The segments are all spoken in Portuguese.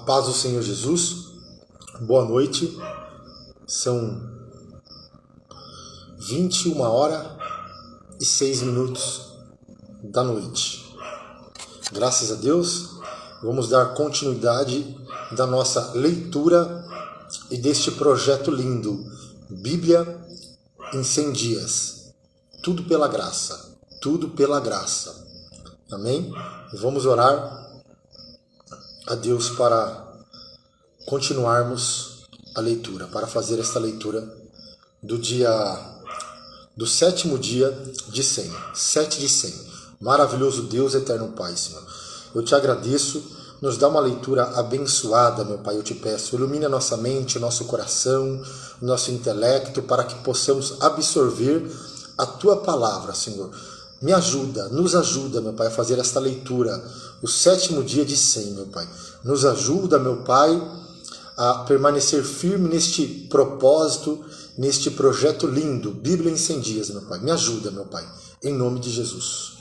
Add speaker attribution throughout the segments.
Speaker 1: paz do Senhor Jesus, boa noite, são 21h06 da noite. Graças a Deus, vamos dar continuidade da nossa leitura e deste projeto lindo, Bíblia em 100 dias. Tudo pela graça, tudo pela graça. Amém? Vamos orar a Deus para continuarmos a leitura, para fazer esta leitura do sétimo dia de 100, 7 de 100. Maravilhoso Deus, eterno Pai, Senhor. Eu te agradeço, nos dá uma leitura abençoada, meu Pai, eu te peço. Ilumina nossa mente, nosso coração, nosso intelecto, para que possamos absorver a Tua palavra, Senhor. Me ajuda, nos ajuda, meu Pai, a fazer esta leitura, o sétimo dia de 100, meu Pai. Nos ajuda, meu Pai, a permanecer firme neste propósito, neste projeto lindo, Bíblia em 100 dias, meu Pai. Me ajuda, meu Pai, em nome de Jesus.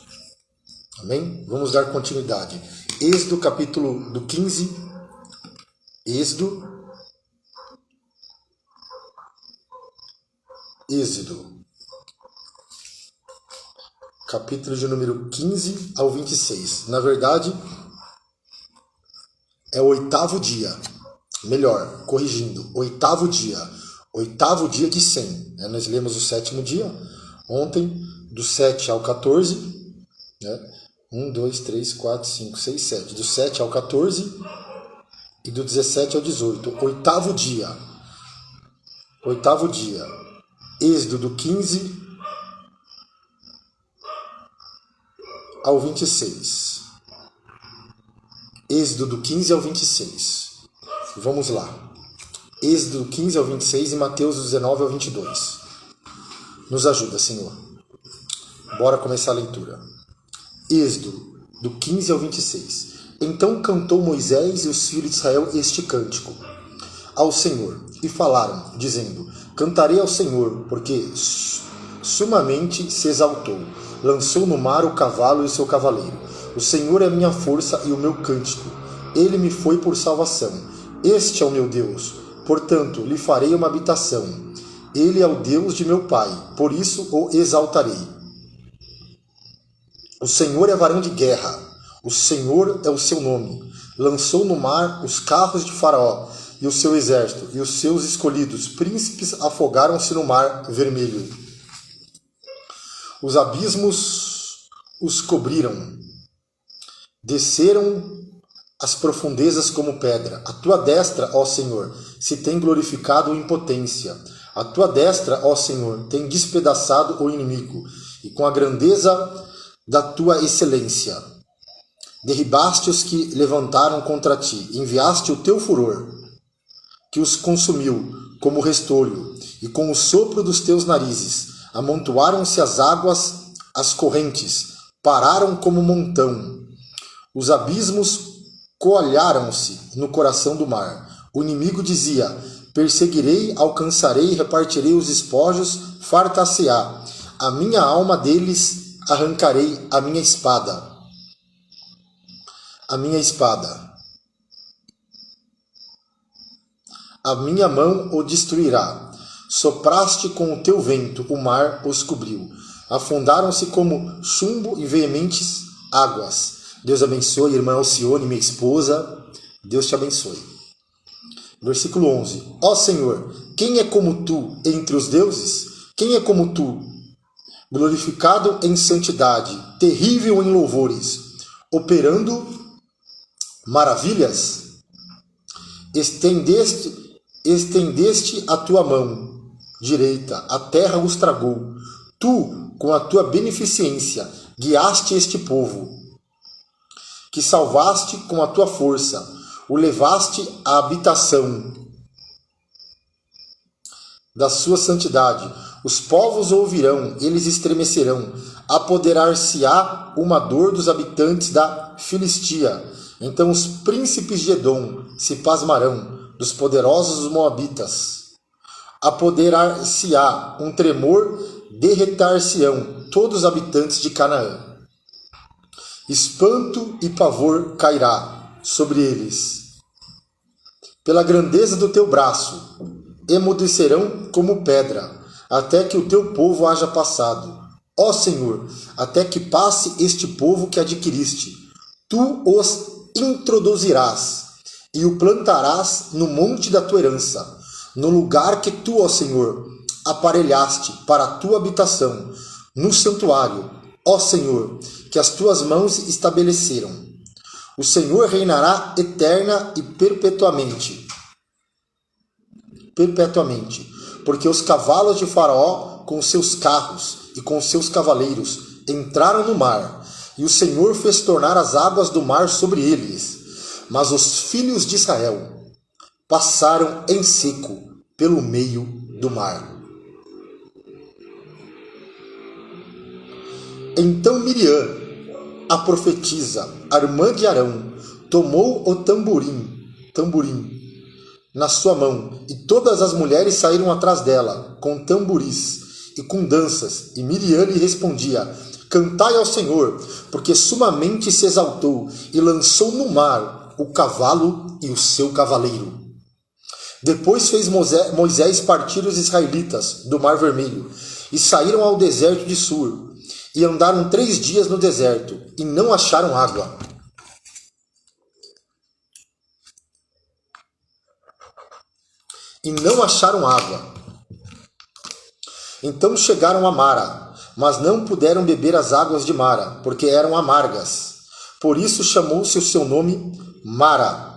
Speaker 1: Amém? Vamos dar continuidade. Êxodo, capítulo do 15. Êxodo. Capítulo de número 15 ao 26. Na verdade, é o 8º dia. Melhor, corrigindo, 8º dia. 8º dia de 100. Nós lemos o 7º dia, ontem, do 7 ao 14. 1, 2, 3, 4, 5, 6, 7. Do 7 ao 14 e do 17 ao 18. 8º dia. 8º dia. Êxodo do 15 ao 26. Êxodo do 15 ao 26. Vamos lá. Êxodo do 15 ao 26 e Mateus do 19 ao 22. Nos ajuda, Senhor. Bora começar a leitura. Êxodo do 15 ao 26. Então cantou Moisés e os filhos de Israel este cântico ao Senhor, e falaram, dizendo: Cantarei ao Senhor, porque sumamente se exaltou. Lançou no mar o cavalo e o seu cavaleiro. O Senhor é a minha força e o meu cântico. Ele me foi por salvação. Este é o meu Deus. Portanto, lhe farei uma habitação. Ele é o Deus de meu pai. Por isso o exaltarei. O Senhor é varão de guerra. O Senhor é o seu nome. Lançou no mar os carros de Faraó e o seu exército, e os seus escolhidos príncipes afogaram-se no mar vermelho. Os abismos os cobriram, desceram as profundezas como pedra. A tua destra, ó Senhor, se tem glorificado em potência. A tua destra, ó Senhor, tem despedaçado o inimigo, e com a grandeza da tua excelência derribaste os que levantaram contra ti. Enviaste o teu furor, que os consumiu como restolho, e com o sopro dos teus narizes amontoaram-se as águas, as correntes pararam como montão. Os abismos coalharam-se no coração do mar. O inimigo dizia: perseguirei, alcançarei, repartirei os espojos, fartar-se-á. A minha alma deles arrancarei a minha espada. A minha espada. A minha mão o destruirá. Sopraste com o teu vento, o mar os cobriu. Afundaram-se como chumbo em veementes águas. Deus abençoe, irmã Alcione, minha esposa. Deus te abençoe. Versículo 11. Ó Senhor, quem é como tu entre os deuses? Quem é como tu? Glorificado em santidade, terrível em louvores, operando maravilhas. Estendeste a tua mão direita, a terra os tragou. Tu, com a tua beneficência, guiaste este povo, que salvaste com a tua força, o levaste à habitação da sua santidade. Os povos ouvirão, eles estremecerão. Apoderar-se-á uma dor dos habitantes da Filistia. Então os príncipes de Edom se pasmarão, dos poderosos dos moabitas. Apoderar-se-á um tremor, derretar-se-ão todos os habitantes de Canaã. Espanto e pavor cairá sobre eles. pela grandeza do teu braço, emudecerão como pedra, até que o teu povo haja passado. Ó Senhor, até que passe este povo que adquiriste, tu os introduzirás e o plantarás no monte da tua herança, no lugar que tu, ó Senhor, aparelhaste para a tua habitação, no santuário, ó Senhor, que as tuas mãos estabeleceram. O Senhor reinará eterna e perpetuamente, porque os cavalos de Faraó com seus carros e com seus cavaleiros entraram no mar, e o Senhor fez tornar as águas do mar sobre eles. Mas os filhos de Israel passaram em seco pelo meio do mar. Então Miriam, a profetisa, a irmã de Arão, tomou o tamborim na sua mão, e todas as mulheres saíram atrás dela, com tamboris e com danças, e Miriam lhe respondia: cantai ao Senhor, porque sumamente se exaltou, e lançou no mar o cavalo e o seu cavaleiro. Depois fez Moisés partir os israelitas do Mar Vermelho, e saíram ao deserto de Sur, e andaram 3 dias no deserto, e não acharam água. Então chegaram a Mara, mas não puderam beber as águas de Mara, porque eram amargas. Por isso chamou-se o seu nome Mara,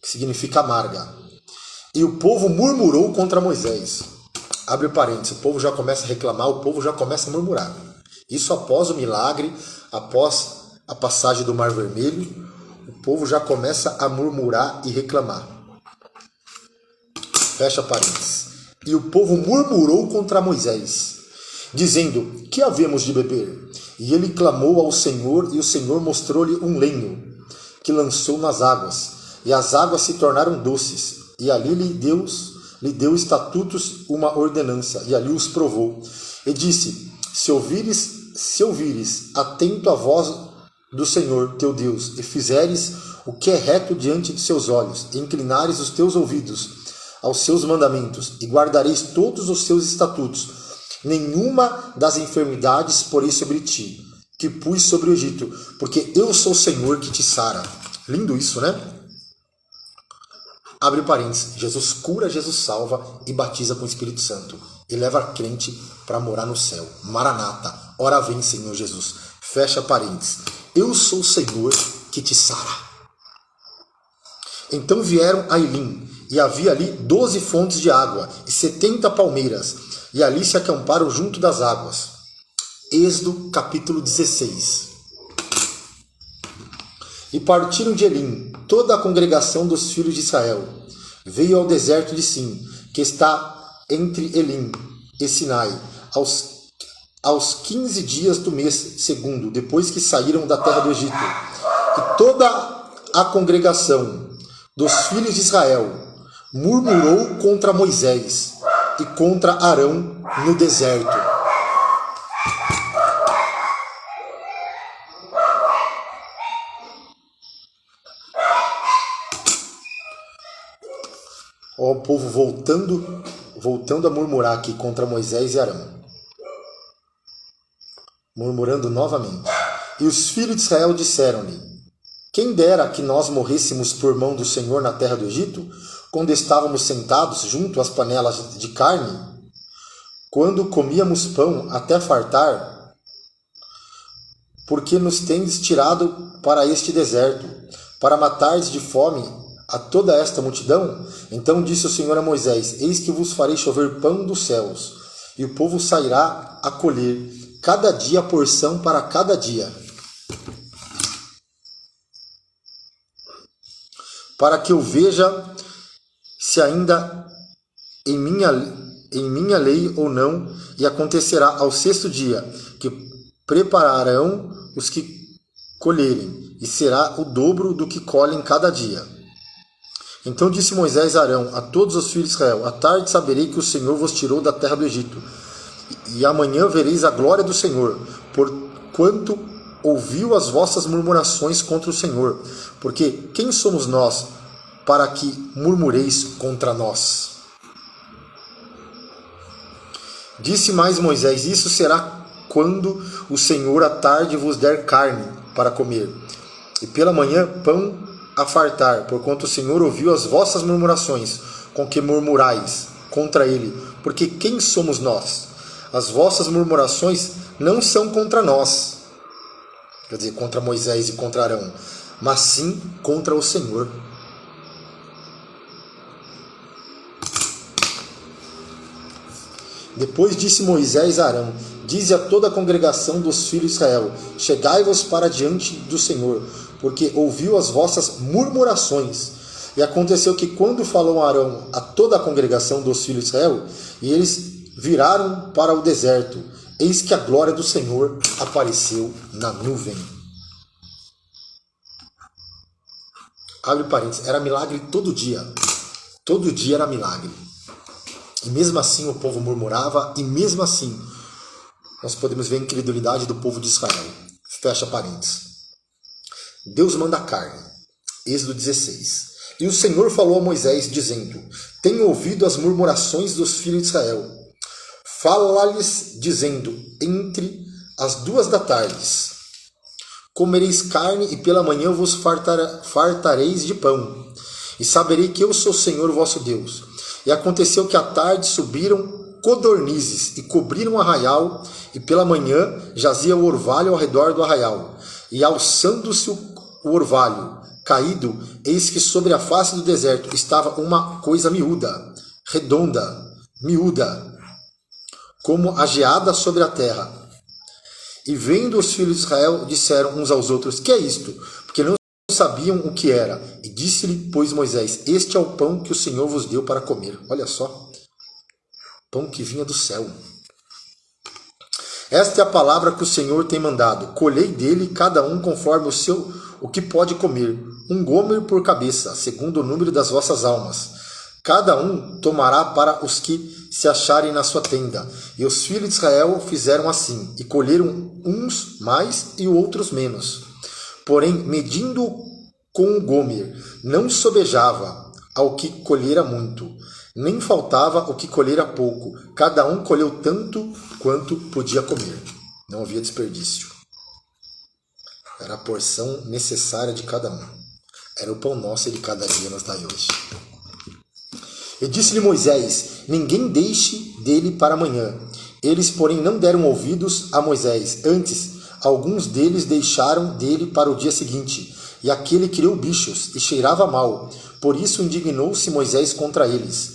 Speaker 1: que significa amarga. E o povo murmurou contra Moisés. Abre parênteses, o povo já começa a reclamar, o povo já começa a murmurar. Isso após o milagre, após a passagem do Mar Vermelho, o povo já começa a murmurar e reclamar. Fecha parênteses. E o povo murmurou contra Moisés, dizendo: que havemos de beber? E ele clamou ao Senhor, e o Senhor mostrou-lhe um lenho, que lançou nas águas, e as águas se tornaram doces, e ali lhe deu estatutos, uma ordenança, e ali os provou. E disse: se ouvires atento à voz do Senhor teu Deus, e fizeres o que é reto diante de seus olhos, e inclinares os teus ouvidos aos seus mandamentos, e guardareis todos os seus estatutos, nenhuma das enfermidades porei sobre ti, que pus sobre o Egito, porque eu sou o Senhor que te sara. Lindo isso, né? Abre parênteses, Jesus cura, Jesus salva e batiza com o Espírito Santo, e leva a crente para morar no céu. Maranata, ora vem Senhor Jesus. Fecha parênteses, eu sou o Senhor que te sara. Então vieram a Elim, e havia ali 12 fontes de água, e 70 palmeiras, e ali se acamparam junto das águas. Êxodo capítulo 16. E partiram de Elim toda a congregação dos filhos de Israel. Veio ao deserto de Sim, que está entre Elim e Sinai, aos 15 dias do mês segundo, depois que saíram da terra do Egito. E toda a congregação dos filhos de Israel murmurou contra Moisés e contra Arão no deserto. Ó, o povo voltando a murmurar aqui contra Moisés e Arão. Murmurando novamente. E os filhos de Israel disseram-lhe: quem dera que nós morrêssemos por mão do Senhor na terra do Egito, quando estávamos sentados junto às panelas de carne, quando comíamos pão até fartar, porque nos tendes tirado para este deserto, para matares de fome a toda esta multidão? Então disse o Senhor a Moisés: eis que vos farei chover pão dos céus, e o povo sairá a colher, cada dia a porção para cada dia, para que eu veja se ainda em minha lei ou não. E acontecerá ao 6º dia, que prepararão os que colherem, e será o dobro do que colhem cada dia. Então disse Moisés a Arão, a todos os filhos de Israel: à tarde saberei que o Senhor vos tirou da terra do Egito, e amanhã vereis a glória do Senhor, porquanto ouviu as vossas murmurações contra o Senhor, porque quem somos nós para que murmureis contra nós? Disse mais Moisés: isso será quando o Senhor à tarde vos der carne para comer, e pela manhã pão a fartar, porquanto o Senhor ouviu as vossas murmurações, com que murmurais contra ele. Porque quem somos nós? As vossas murmurações não são contra nós, quer dizer, contra Moisés e contra Arão, mas sim contra o Senhor. Depois disse Moisés a Arão: dize a toda a congregação dos filhos de Israel: chegai-vos para diante do Senhor, porque ouviu as vossas murmurações. E aconteceu que quando falou Arão a toda a congregação dos filhos de Israel, e eles viraram para o deserto, eis que a glória do Senhor apareceu na nuvem. Abre parênteses, era milagre todo dia. Todo dia era milagre. E mesmo assim o povo murmurava, e mesmo assim nós podemos ver a incredulidade do povo de Israel. Fecha parênteses. Deus manda carne. Êxodo 16. E o Senhor falou a Moisés, dizendo: tenho ouvido as murmurações dos filhos de Israel. Fala-lhes, dizendo: entre as 2 da tarde comereis carne, e pela manhã vos fartareis de pão. E saberei que eu sou o Senhor vosso Deus. E aconteceu que à tarde subiram codornizes e cobriram o arraial, e pela manhã jazia o orvalho ao redor do arraial. E alçando-se o orvalho caído, eis que sobre a face do deserto estava uma coisa miúda, redonda, miúda, como a geada sobre a terra. E vendo os filhos de Israel, disseram uns aos outros: que é isto? Porque não sabiam o que era. E disse-lhe, pois, Moisés: este é o pão que o Senhor vos deu para comer. Olha só, pão que vinha do céu. Esta é a palavra que o Senhor tem mandado: colhei dele cada um conforme o que pode comer, 1 gomer por cabeça, segundo o número das vossas almas. Cada um tomará para os que se acharem na sua tenda. E os filhos de Israel fizeram assim, e colheram uns mais e outros menos. Porém, medindo com o gomer, não sobejava ao que colhera muito, nem faltava o que colhera pouco. Cada um colheu tanto quanto podia comer. Não havia desperdício. Era a porção necessária de cada um. Era o pão nosso de cada dia nos dai hoje. E disse-lhe Moisés: ninguém deixe dele para amanhã. Eles, porém, não deram ouvidos a Moisés. Antes, alguns deles deixaram dele para o dia seguinte. E aquele criou bichos e cheirava mal. Por isso indignou-se Moisés contra eles.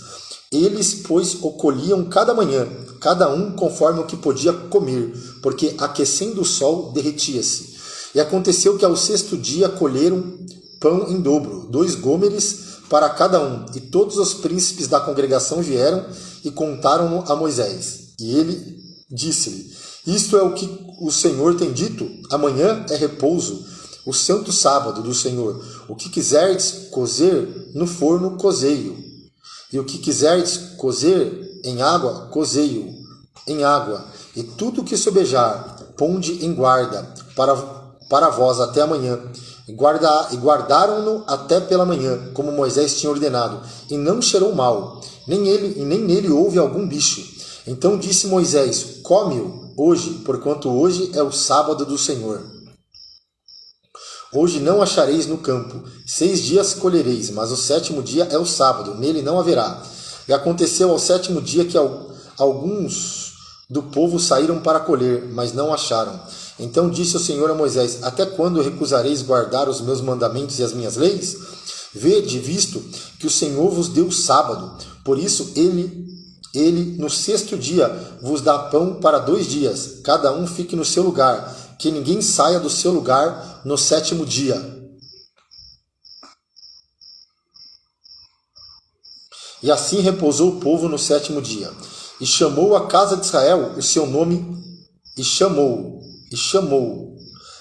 Speaker 1: Eles, pois, o colhiam cada manhã, cada um conforme o que podia comer, porque aquecendo o sol derretia-se. E aconteceu que ao 6º dia colheram pão em dobro, 2 gômeres para cada um. E todos os príncipes da congregação vieram e contaram-no a Moisés. E ele disse-lhe: isto é o que o Senhor tem dito: amanhã é repouso, o santo sábado do Senhor. O que quiserdes cozer no forno, cozei-o. E o que quiserdes cozer em água, cozei-o em água. E tudo que sobejar, ponde em guarda para vós até amanhã. E guardaram-no até pela manhã, como Moisés tinha ordenado, e não cheirou mal, nem ele e nem nele houve algum bicho. Então disse Moisés: come-o hoje, porquanto hoje é o sábado do Senhor. Hoje não achareis no campo, 6 dias colhereis, mas o 7º dia é o sábado, nele não haverá. E aconteceu ao 7º dia que alguns do povo saíram para colher, mas não acharam. Então disse o Senhor a Moisés: até quando recusareis guardar os meus mandamentos e as minhas leis? Vede, visto que o Senhor vos deu o sábado, por isso ele no 6º dia vos dá pão para 2 dias, cada um fique no seu lugar, que ninguém saia do seu lugar no 7º dia. E assim repousou o povo no 7º dia. E chamou a casa de Israel o seu nome, e chamou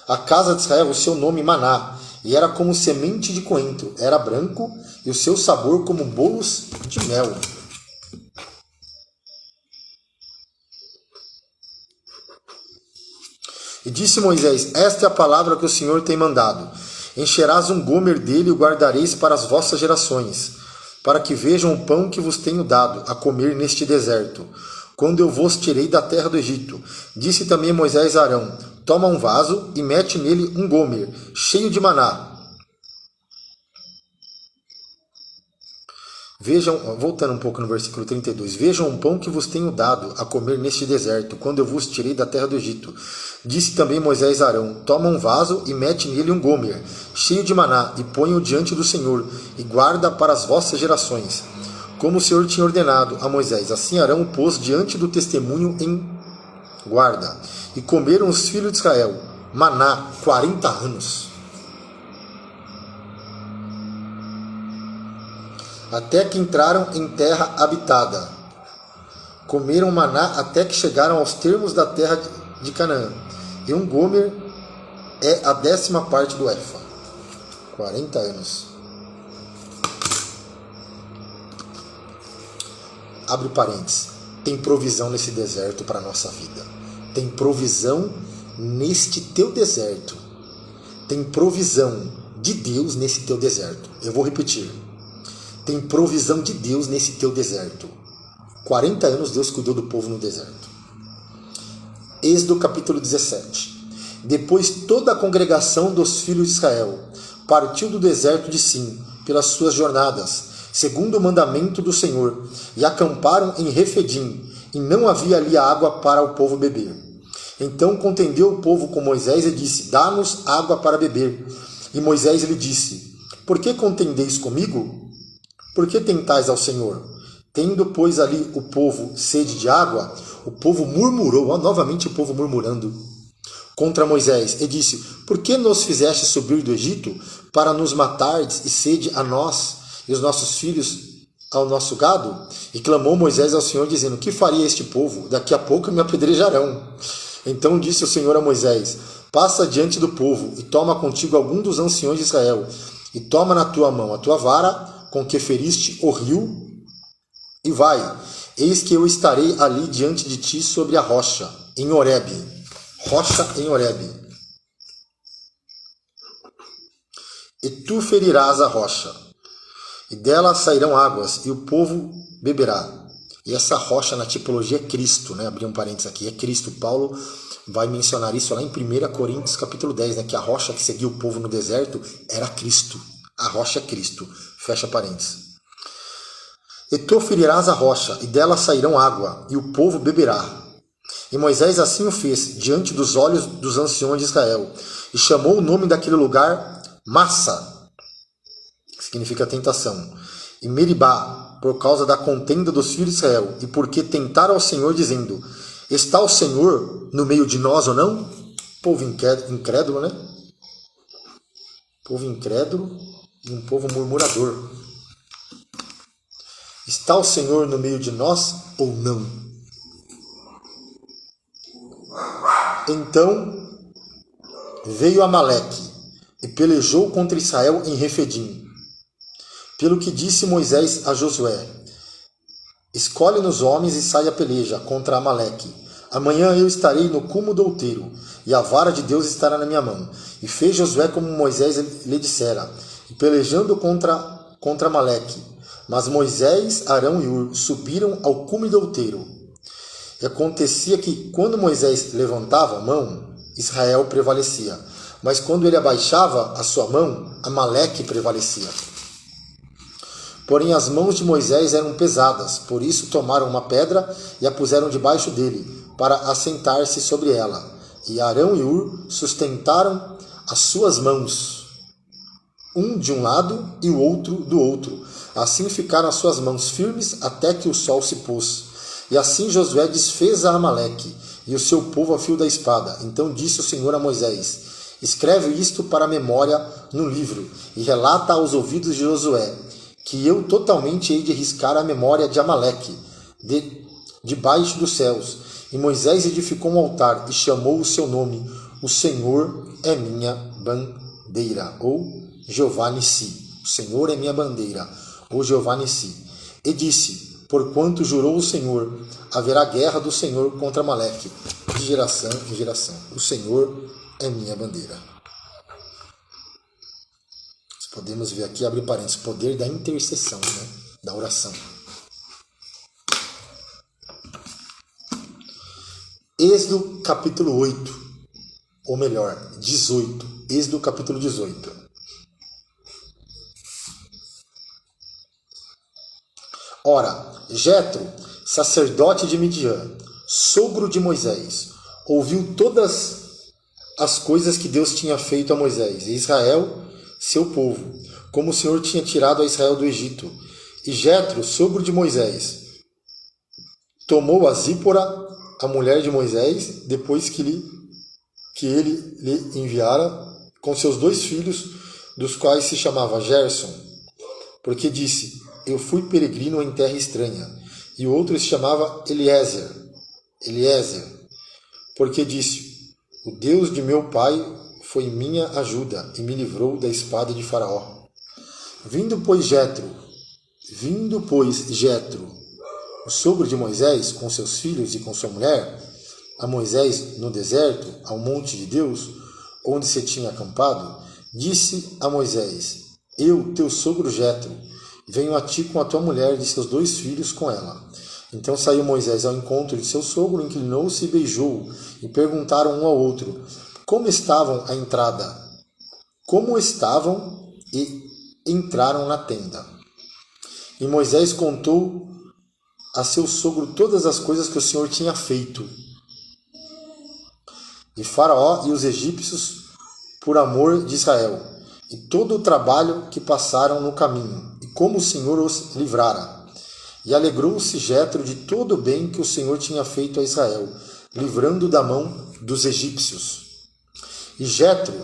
Speaker 1: a casa de Israel o seu nome Maná, e era como semente de coentro, era branco, e o seu sabor como bolos de mel. E disse Moisés: esta é a palavra que o Senhor tem mandado. Encherás um gomer dele e o guardareis para as vossas gerações, para que vejam o pão que vos tenho dado a comer neste deserto, quando eu vos tirei da terra do Egito. Disse também Moisés a Arão: toma um vaso e mete nele um gomer, cheio de maná. Vejam, voltando um pouco no versículo 32, vejam o pão que vos tenho dado a comer neste deserto, quando eu vos tirei da terra do Egito. Disse também Moisés a Arão: toma um vaso e mete nele um gomer, cheio de maná, e põe-o diante do Senhor, e guarda para as vossas gerações. Como o Senhor tinha ordenado a Moisés, assim Arão o pôs diante do testemunho em guarda. E comeram os filhos de Israel maná 40 anos. Até que entraram em terra habitada. Comeram maná até que chegaram aos termos da terra de Canaã. E um gomer é a 10ª parte do efa. 40 anos. Abre parênteses. Tem provisão nesse deserto para a nossa vida. Tem provisão neste teu deserto. Tem provisão de Deus nesse teu deserto. Eu vou repetir. Tem provisão de Deus nesse teu deserto. 40 anos Deus cuidou do povo no deserto. Êxodo capítulo 17. Depois toda a congregação dos filhos de Israel partiu do deserto de Sim pelas suas jornadas, segundo o mandamento do Senhor, e acamparam em Refidim, e não havia ali água para o povo beber. Então contendeu o povo com Moisés e disse: dá-nos água para beber. E Moisés lhe disse: por que contendeis comigo? Por que tentais ao Senhor? Tendo, pois, ali o povo sede de água, o povo murmurou, novamente o povo murmurando, contra Moisés, e disse: por que nos fizeste subir do Egito, para nos matardes e sede a nós e os nossos filhos ao nosso gado? E clamou Moisés ao Senhor, dizendo: que faria este povo? Daqui a pouco me apedrejarão. Então disse o Senhor a Moisés: passa diante do povo, e toma contigo algum dos anciões de Israel, e toma na tua mão a tua vara, com que feriste o rio, e vai, eis que eu estarei ali diante de ti sobre a rocha, em Horebe. Rocha em Horebe. E tu ferirás a rocha, e dela sairão águas, e o povo beberá. E essa rocha na tipologia é Cristo, né? Abri um parênteses aqui, é Cristo. Paulo vai mencionar isso lá em 1 Coríntios capítulo 10, né? Que a rocha que seguia o povo no deserto era Cristo. A rocha é Cristo. Fecha parênteses. E tu ferirás a rocha, e dela sairão água, e o povo beberá. E Moisés assim o fez, diante dos olhos dos anciões de Israel, e chamou o nome daquele lugar Massa, que significa tentação, e Meribá, por causa da contenda dos filhos de Israel, e porque tentaram ao Senhor, dizendo: está o Senhor no meio de nós ou não? Povo incrédulo, né? Povo incrédulo e um povo murmurador. Está o Senhor no meio de nós ou não? Então veio Amaleque e pelejou contra Israel em Refidim. Pelo que disse Moisés a Josué: escolhe-nos homens e sai a peleja contra Amaleque. Amanhã eu estarei no cume do outeiro, e a vara de Deus estará na minha mão. E fez Josué como Moisés lhe dissera, e pelejando contra Amaleque. Mas Moisés, Arão e Ur subiram ao cume do outeiro. E acontecia que, quando Moisés levantava a mão, Israel prevalecia. Mas quando ele abaixava a sua mão, Amaleque prevalecia. Porém as mãos de Moisés eram pesadas, por isso tomaram uma pedra e a puseram debaixo dele, para assentar-se sobre ela. E Arão e Ur sustentaram as suas mãos, um de um lado e o outro do outro. Assim ficaram as suas mãos firmes até que o sol se pôs. E assim Josué desfez a Amaleque e o seu povo a fio da espada. Então disse o Senhor a Moisés: escreve isto para a memória no livro e relata aos ouvidos de Josué, que eu totalmente hei de riscar a memória de Amaleque debaixo dos céus. E Moisés edificou um altar e chamou o seu nome: o Senhor é minha bandeira, ou Jeová Nissi. O Senhor é minha bandeira, ou Jeová Nissi. E disse: porquanto jurou o Senhor, haverá guerra do Senhor contra Amaleque, de geração em geração. O Senhor é minha bandeira. Podemos ver aqui, abre parênteses, poder da intercessão, né? Da oração. Êxodo capítulo 8, ou melhor, 18. Êxodo capítulo 18. Ora, Jetro, sacerdote de Midian, sogro de Moisés, ouviu todas as coisas que Deus tinha feito a Moisés e Israel, seu povo, como o Senhor tinha tirado a Israel do Egito. E Jetro, sogro de Moisés, tomou a Zípora, a mulher de Moisés, depois que ele lhe enviara, com seus 2 filhos, dos quais se chamava Gerson, porque disse: eu fui peregrino em terra estranha. E o outro se chamava Eliezer, porque disse: o Deus de meu pai foi minha ajuda e me livrou da espada de Faraó. Vindo, pois, Jetro, o sogro de Moisés, com seus filhos e com sua mulher, a Moisés no deserto, ao monte de Deus, onde se tinha acampado, disse a Moisés: eu, teu sogro Jetro, venho a ti com a tua mulher e seus 2 filhos com ela. Então saiu Moisés ao encontro de seu sogro, inclinou-se e beijou, e perguntaram um ao outro: como estavam à entrada? Como estavam? E entraram na tenda. E Moisés contou a seu sogro todas as coisas que o Senhor tinha feito. E Faraó e os egípcios, por amor de Israel, e todo o trabalho que passaram no caminho, e como o Senhor os livrara. E alegrou-se Jetro de todo o bem que o Senhor tinha feito a Israel, livrando da mão dos egípcios. E Jetro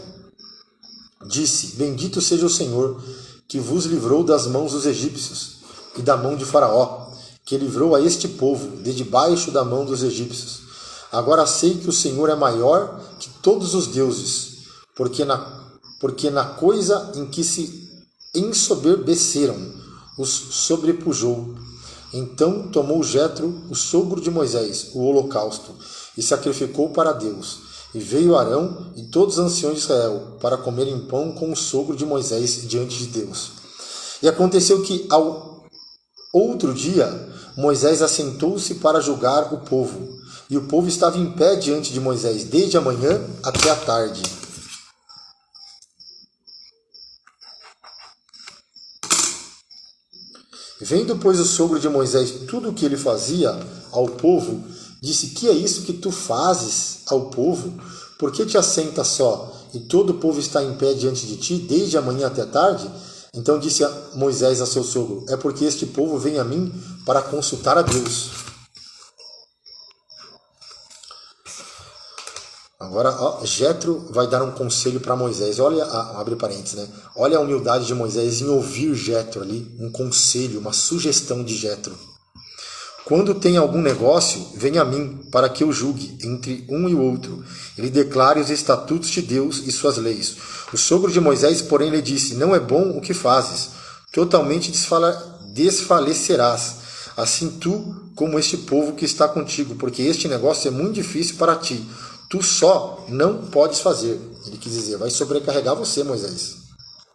Speaker 1: disse: bendito seja o Senhor, que vos livrou das mãos dos egípcios e da mão de Faraó, que livrou a este povo de debaixo da mão dos egípcios. Agora sei que o Senhor é maior que todos os deuses, porque na coisa em que se ensoberbeceram, os sobrepujou. Então tomou Jetro, o sogro de Moisés, o holocausto, e sacrificou para Deus. E veio Arão e todos os anciãos de Israel para comerem pão com o sogro de Moisés diante de Deus. E aconteceu que, ao outro dia, Moisés assentou-se para julgar o povo. E o povo estava em pé diante de Moisés, desde a manhã até a tarde. Vendo, pois, o sogro de Moisés tudo o que ele fazia ao povo, disse: que é isso que tu fazes ao povo? Por que te assenta só, e todo o povo está em pé diante de ti, desde a manhã até a tarde? Então disse Moisés a seu sogro: é porque este povo vem a mim para consultar a Deus. Agora, Jetro vai dar um conselho para Moisés. Olha, abre parênteses, né? Olha a humildade de Moisés em ouvir Jetro ali, um conselho, uma sugestão de Jetro. Quando tem algum negócio, venha a mim, para que eu julgue entre um e o outro. Ele declare os estatutos de Deus e suas leis. O sogro de Moisés, porém, lhe disse: não é bom o que fazes, totalmente desfalecerás, assim tu como este povo que está contigo, porque este negócio é muito difícil para ti. Tu só não podes fazer. Ele quis dizer: vai sobrecarregar você, Moisés.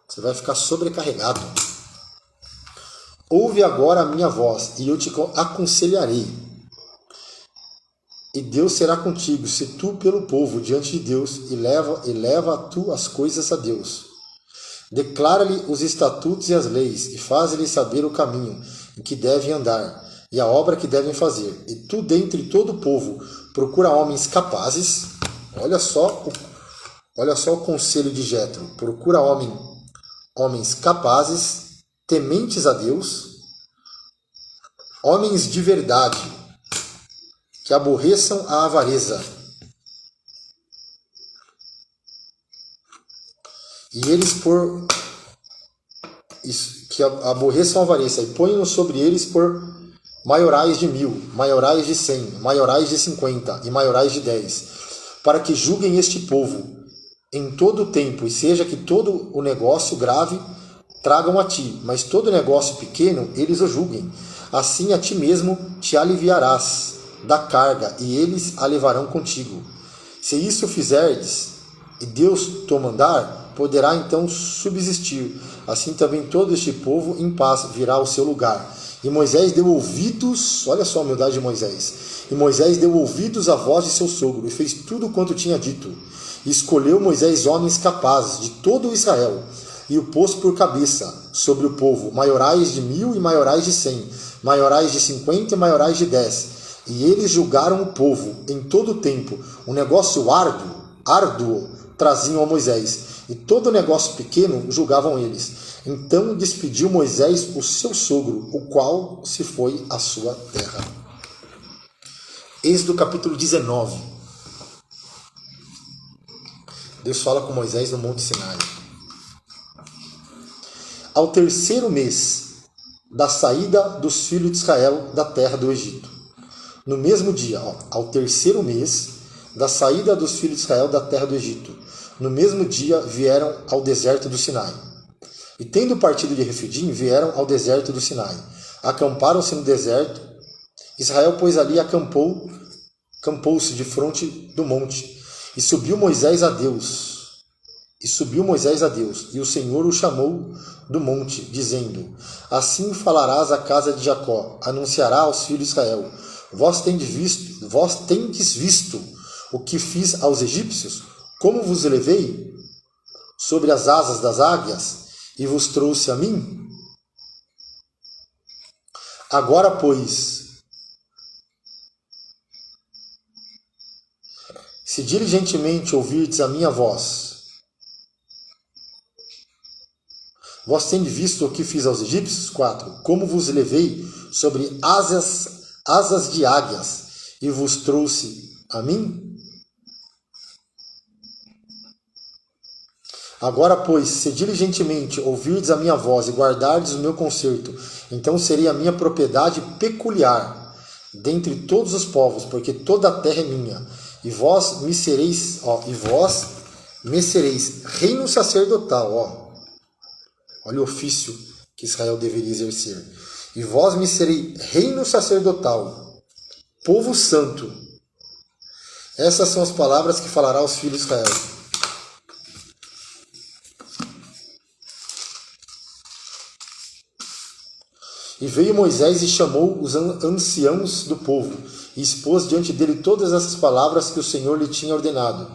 Speaker 1: Você vai ficar sobrecarregado. Ouve agora a minha voz, e eu te aconselharei. E Deus será contigo, se tu pelo povo diante de Deus, e leva tu as coisas a Deus. Declara-lhe os estatutos e as leis, e faz-lhe saber o caminho em que devem andar, e a obra que devem fazer. E tu, dentre todo o povo, procura homens capazes. Olha só o conselho de Jetro. Procura homens capazes, tementes a Deus, homens de verdade, que aborreçam a avareza. E eles que aborreçam a avareza, e ponham sobre eles por maiorais de 1000, maiorais de 100, maiorais de 50 e maiorais de 10, para que julguem este povo em todo o tempo, e seja que todo o negócio grave tragam a ti, mas todo negócio pequeno eles o julguem. assim a ti mesmo te aliviarás da carga, e eles a levarão contigo. Se isso fizerdes, e Deus te mandar, poderá então subsistir. Assim também todo este povo em paz virá ao seu lugar. E Moisés deu ouvidos, olha só a humildade de Moisés. E Moisés deu ouvidos à voz de seu sogro, e fez tudo quanto tinha dito. E escolheu Moisés homens capazes de todo Israel, e o pôs por cabeça sobre o povo, maiorais de 1000 e maiorais de 100, maiorais de 50 e maiorais de 10. E eles julgaram o povo em todo o tempo. Um negócio árduo traziam a Moisés, e todo negócio pequeno julgavam eles. Então despediu Moisés o seu sogro, o qual se foi à sua terra. Êxodo capítulo 19. Deus fala com Moisés no Monte Sinai. Ao terceiro mês da saída dos filhos de Israel da terra do Egito. No mesmo dia, ao terceiro mês da saída dos filhos de Israel da terra do Egito. No mesmo dia vieram ao deserto do Sinai. E tendo partido de Refidim, vieram ao deserto do Sinai. Acamparam-se no deserto. Israel, pois, ali acampou-se de fronte do monte. E subiu Moisés a Deus. E o Senhor o chamou do monte, dizendo: Assim falarás à casa de Jacó, anunciará aos filhos de Israel: Vós tendes visto o que fiz aos egípcios, como vos levei sobre as asas das águias e vos trouxe a mim? Agora, pois, se diligentemente ouvirdes a minha voz, vós tendes visto o que fiz aos egípcios? 4. Como vos levei sobre asas de águias e vos trouxe a mim? Agora, pois, se diligentemente ouvirdes a minha voz e guardardes o meu concerto, então serei a minha propriedade peculiar dentre todos os povos, porque toda a terra é minha. E vós me sereis reino sacerdotal. Olha o ofício que Israel deveria exercer. E vós me serei reino sacerdotal, povo santo. Essas são as palavras que falará aos filhos de Israel. E veio Moisés e chamou os anciãos do povo, e expôs diante dele todas essas palavras que o Senhor lhe tinha ordenado.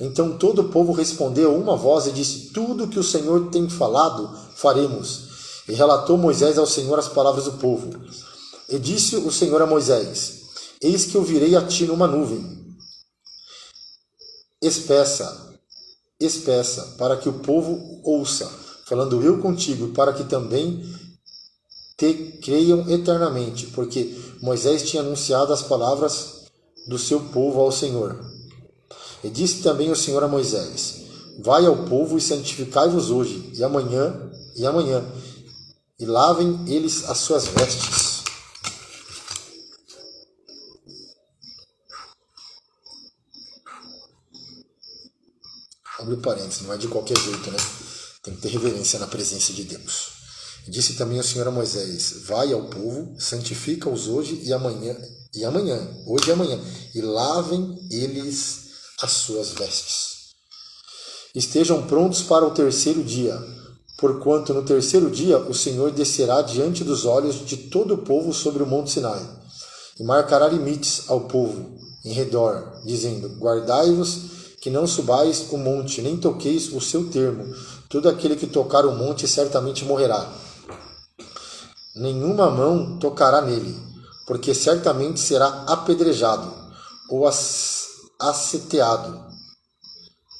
Speaker 1: Então todo o povo respondeu a uma voz e disse: Tudo que o Senhor tem falado, faremos. E relatou Moisés ao Senhor as palavras do povo. E disse o Senhor a Moisés: Eis que eu virei a ti numa nuvem espessa, para que o povo ouça, falando eu contigo, para que também te creiam eternamente, porque Moisés tinha anunciado as palavras do seu povo ao Senhor. E disse também o Senhor a Moisés: Vai ao povo e santificai-vos hoje, e amanhã, e lavem eles as suas vestes. Abre o parênteses, não é de qualquer jeito, né? Tem que ter reverência na presença de Deus. Disse também o Senhor a Moisés: Vai ao povo, santifica-os hoje e amanhã, hoje e amanhã, e lavem eles as suas vestes. Estejam prontos para o terceiro dia, porquanto no terceiro dia o Senhor descerá diante dos olhos de todo o povo sobre o monte Sinai, e marcará limites ao povo em redor, dizendo: Guardai-vos que não subais o monte, nem toqueis o seu termo. Todo aquele que tocar o monte certamente morrerá. Nenhuma mão tocará nele, porque certamente será apedrejado ou asseteado.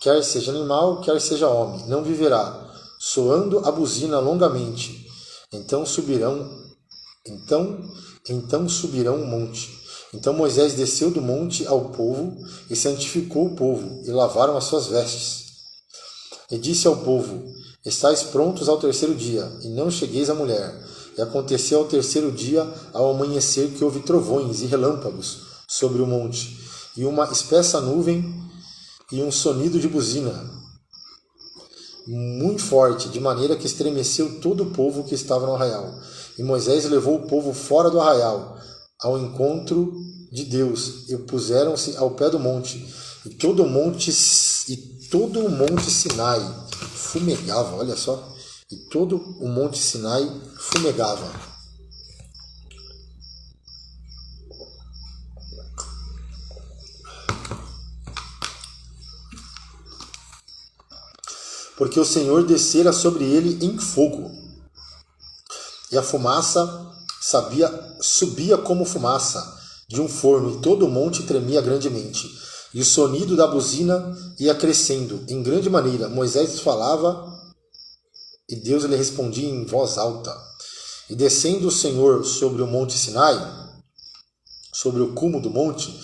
Speaker 1: Quer seja animal, quer seja homem, não viverá, soando a buzina longamente. Então subirão o monte. Então Moisés desceu do monte ao povo e santificou o povo, e lavaram as suas vestes. E disse ao povo: Estais prontos ao terceiro dia, e não chegueis à mulher. E aconteceu ao terceiro dia, ao amanhecer, que houve trovões e relâmpagos sobre o monte, e uma espessa nuvem e um sonido de buzina. muito forte, de maneira que estremeceu todo o povo que estava no arraial. E Moisés levou o povo fora do arraial, ao encontro de Deus, e puseram-se ao pé do monte, e todo o monte Sinai fumegava, olha só, e todo o monte Sinai fumegava. Porque o Senhor descera sobre ele em fogo, e a fumaça subia como fumaça de um forno, e todo o monte tremia grandemente. E o sonido da buzina ia crescendo em grande maneira. Moisés falava, e Deus lhe respondia em voz alta. E descendo o Senhor sobre o monte Sinai, sobre o cume do monte,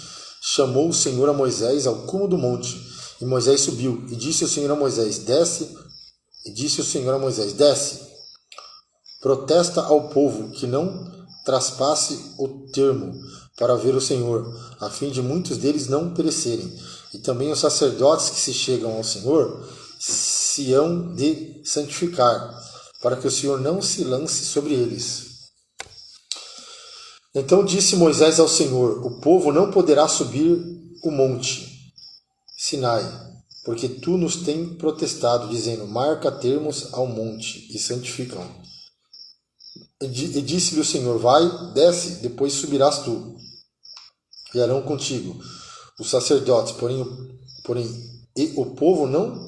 Speaker 1: chamou o Senhor a Moisés ao cume do monte. E Moisés subiu, e disse o Senhor a Moisés, desce. E disse o Senhor a Moisés, desce. Protesta ao povo que não traspasse o termo para ver o Senhor, a fim de muitos deles não perecerem. E também os sacerdotes que se chegam ao Senhor se hão de santificar, para que o Senhor não se lance sobre eles. Então disse Moisés ao Senhor, o povo não poderá subir o monte Sinai, porque tu nos tem protestado, dizendo, marca termos ao monte e santificam. E disse-lhe o Senhor, vai, desce, depois subirás tu, e Arão contigo, os sacerdotes, porém e o povo não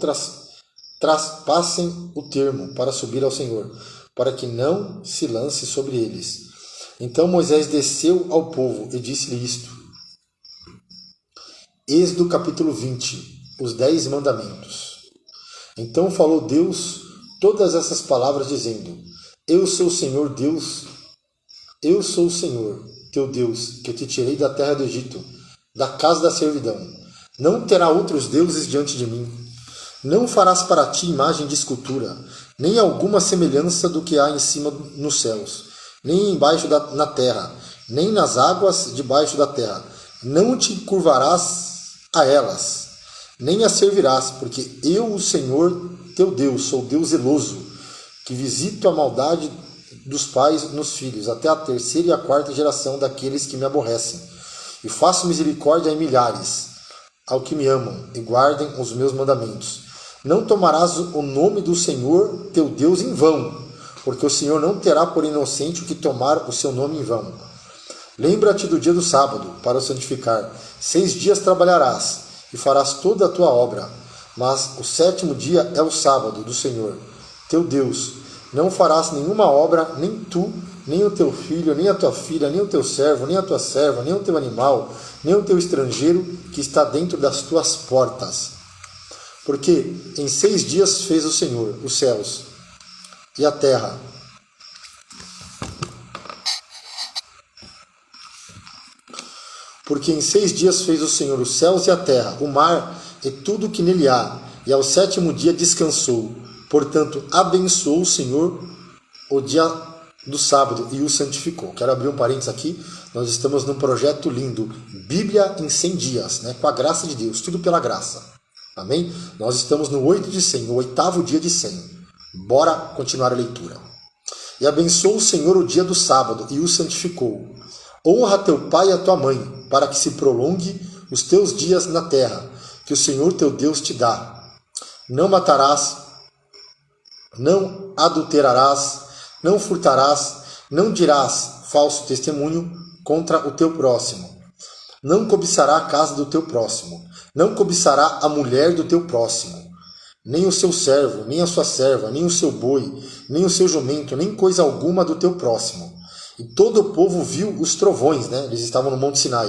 Speaker 1: traspassem o termo para subir ao Senhor, para que não se lance sobre eles. Então Moisés desceu ao povo e disse-lhe isto. Êxodo capítulo 20, os 10 mandamentos. Então falou Deus todas essas palavras, dizendo, eu sou o Senhor Deus, eu sou o Senhor, teu Deus, que eu te tirei da terra do Egito, da casa da servidão. Não terá outros deuses diante de mim. Não farás para ti imagem de escultura, nem alguma semelhança do que há em cima nos céus, nem embaixo na terra, nem nas águas debaixo da terra. Não te curvarás a elas, nem as servirás, porque eu, o Senhor teu Deus, sou Deus zeloso, que visito a maldade dos pais nos filhos, até a 3ª e a 4ª geração daqueles que me aborrecem. E faço misericórdia em milhares, ao que me amam e guardem os meus mandamentos. Não tomarás o nome do Senhor teu Deus em vão, porque o Senhor não terá por inocente o que tomar o seu nome em vão. Lembra-te do dia do sábado, para o santificar. 6 dias trabalharás, e farás toda a tua obra. Mas o 7º dia é o sábado do Senhor, teu Deus. Não farás nenhuma obra, nem tu, nem o teu filho, nem a tua filha, nem o teu servo, nem a tua serva, nem o teu animal, nem o teu estrangeiro que está dentro das tuas portas. Porque em 6 dias fez o Senhor os céus e a terra. Porque em 6 dias fez o Senhor os céus e a terra, o mar e tudo o que nele há, e ao 7º dia descansou. Portanto, abençoou o Senhor o dia do sábado e o santificou. Quero abrir um parênteses aqui. Nós estamos num projeto lindo, Bíblia em 100 dias, né? Com a graça de Deus, tudo pela graça. Amém? Nós estamos no 8 de 100, no 8º dia de 100. Bora continuar a leitura. E abençoou o Senhor o dia do sábado e o santificou. Honra teu pai e a tua mãe, para que se prolongue os teus dias na terra, que o Senhor teu Deus te dá. Não matarás, não adulterarás, não furtarás, não dirás falso testemunho contra o teu próximo. Não cobiçará a casa do teu próximo, não cobiçará a mulher do teu próximo, nem o seu servo, nem a sua serva, nem o seu boi, nem o seu jumento, nem coisa alguma do teu próximo. E todo o povo viu os trovões, né? Eles estavam no Monte Sinai,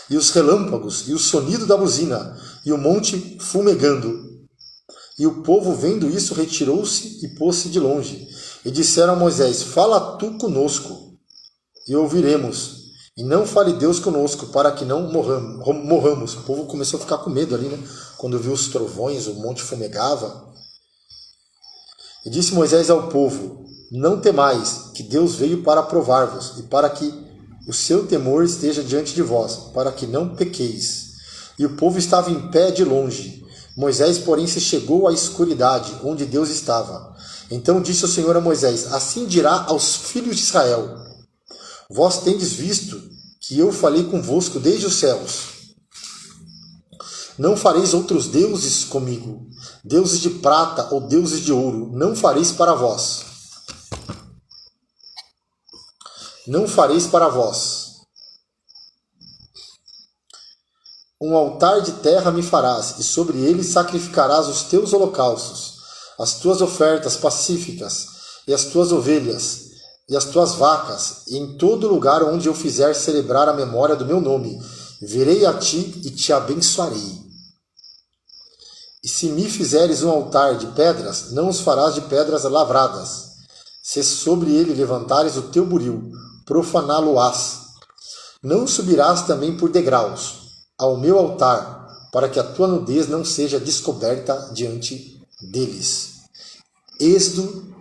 Speaker 1: e os relâmpagos, e o sonido da buzina, e o monte fumegando. E o povo, vendo isso, retirou-se e pôs-se de longe. E disseram a Moisés, fala tu conosco, e ouviremos. E não fale Deus conosco, para que não morramos. O povo começou a ficar com medo ali, né? Quando viu os trovões, o monte fumegava. E disse Moisés ao povo, não temais, que Deus veio para provar-vos, e para que o seu temor esteja diante de vós, para que não pequeis. E o povo estava em pé de longe, Moisés, porém, se chegou à escuridade, onde Deus estava. Então disse o Senhor a Moisés: assim dirá aos filhos de Israel: vós tendes visto que eu falei convosco desde os céus. Não fareis outros deuses comigo, deuses de prata ou deuses de ouro, não fareis para vós. Não fareis para vós. Um altar de terra me farás, e sobre ele sacrificarás os teus holocaustos, as tuas ofertas pacíficas, e as tuas ovelhas, e as tuas vacas, e em todo lugar onde eu fizer celebrar a memória do meu nome, virei a ti e te abençoarei. E se me fizeres um altar de pedras, não os farás de pedras lavradas. Se sobre ele levantares o teu buril, profaná-lo-ás. Não subirás também por degraus ao meu altar, para que a tua nudez não seja descoberta diante deles. Êxodo,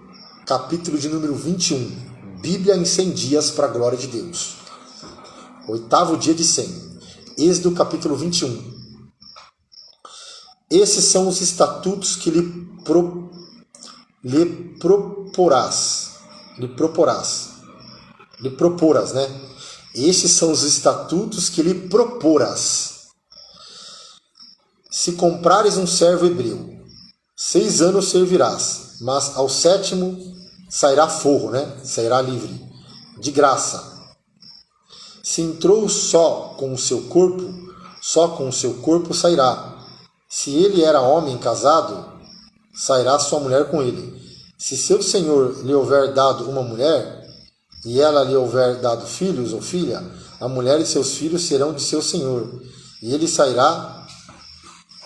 Speaker 1: capítulo de número 21. Bíblia em 100 dias para a glória de Deus. 8º dia de 100. Êxodo, capítulo 21. Esses são os estatutos que lhe proporás, né? Estes são os estatutos que lhe proporás. Se comprares um servo hebreu, 6 anos servirás, mas ao 7º sairá forro, né? Sairá livre, de graça. Se entrou só com o seu corpo sairá. Se ele era homem casado, sairá sua mulher com ele. Se seu senhor lhe houver dado uma mulher, e ela lhe houver dado filhos ou filha, a mulher e seus filhos serão de seu senhor, e ele sairá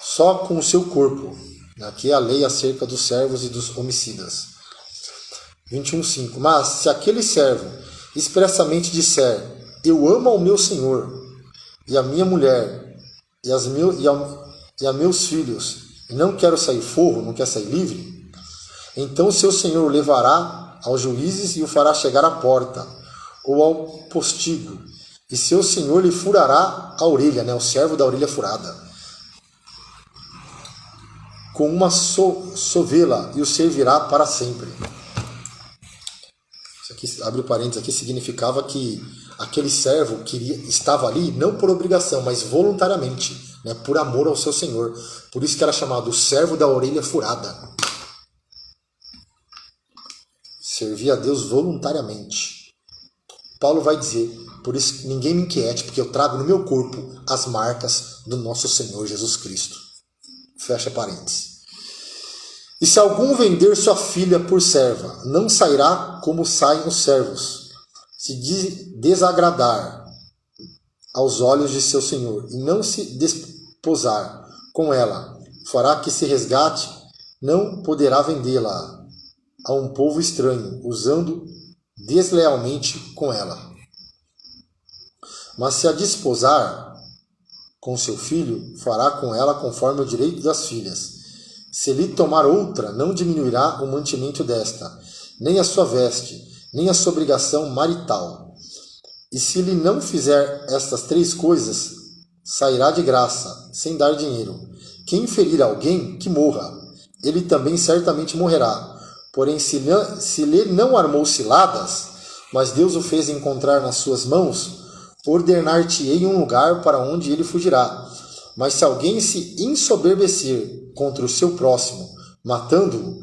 Speaker 1: só com o seu corpo. Aqui é a lei acerca dos servos e dos homicidas. 21:5. Mas se aquele servo expressamente disser: eu amo ao meu senhor, e a minha mulher, e a meus filhos, e não quero sair forro, não quer sair livre, então seu senhor o levará aos juízes e o fará chegar à porta, ou ao postigo, e seu senhor lhe furará a orelha, né, o servo da orelha furada, com uma sovela, e o servirá para sempre. Isso aqui, abre o parênteses aqui, significava que aquele servo estava ali não por obrigação, mas voluntariamente, né, por amor ao seu senhor. Por isso que era chamado o servo da orelha furada. Servia a Deus voluntariamente. Paulo vai dizer: por isso ninguém me inquiete, porque eu trago no meu corpo as marcas do nosso Senhor Jesus Cristo. Fecha parênteses. E se algum vender sua filha por serva, não sairá como saem os servos, se desagradar aos olhos de seu senhor, e não se desposar com ela, fará que se resgate, não poderá vendê-la a um povo estranho, usando deslealmente com ela. Mas se a desposar com seu filho, fará com ela conforme o direito das filhas. Se lhe tomar outra, não diminuirá o mantimento desta, nem a sua veste, nem a sua obrigação marital. E se lhe não fizer estas 3 coisas, sairá de graça, sem dar dinheiro. Quem ferir alguém, que morra. Ele também certamente morrerá. Porém, se lhe não armou ciladas, mas Deus o fez encontrar nas suas mãos, ordenar-te-ei um lugar para onde ele fugirá. Mas se alguém se ensoberbecer contra o seu próximo, matando-o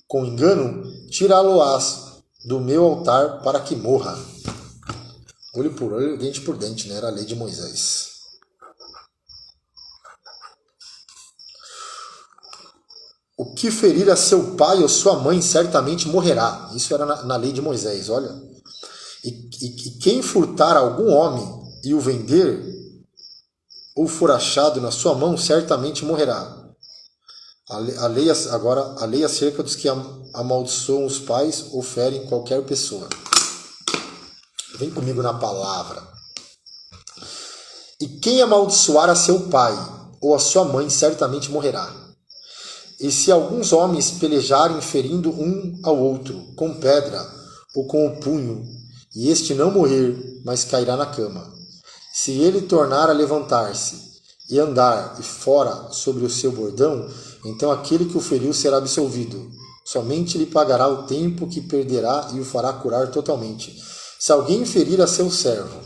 Speaker 1: com engano, tirá-lo-ás do meu altar para que morra. Olho por olho, dente por dente, né? Era a lei de Moisés. O que ferir a seu pai ou sua mãe certamente morrerá. Isso era na lei de Moisés, olha. E quem furtar algum homem e o vender, ou for achado na sua mão, certamente morrerá. A lei acerca dos que amaldiçoam os pais ou ferem qualquer pessoa. Vem comigo na palavra. E quem amaldiçoar a seu pai ou a sua mãe, certamente morrerá. E se alguns homens pelejarem ferindo um ao outro, com pedra ou com o punho, e este não morrer, mas cairá na cama. Se ele tornar a levantar-se e andar e fora sobre o seu bordão, então aquele que o feriu será absolvido. Somente lhe pagará o tempo que perderá e o fará curar totalmente. Se alguém ferir a seu servo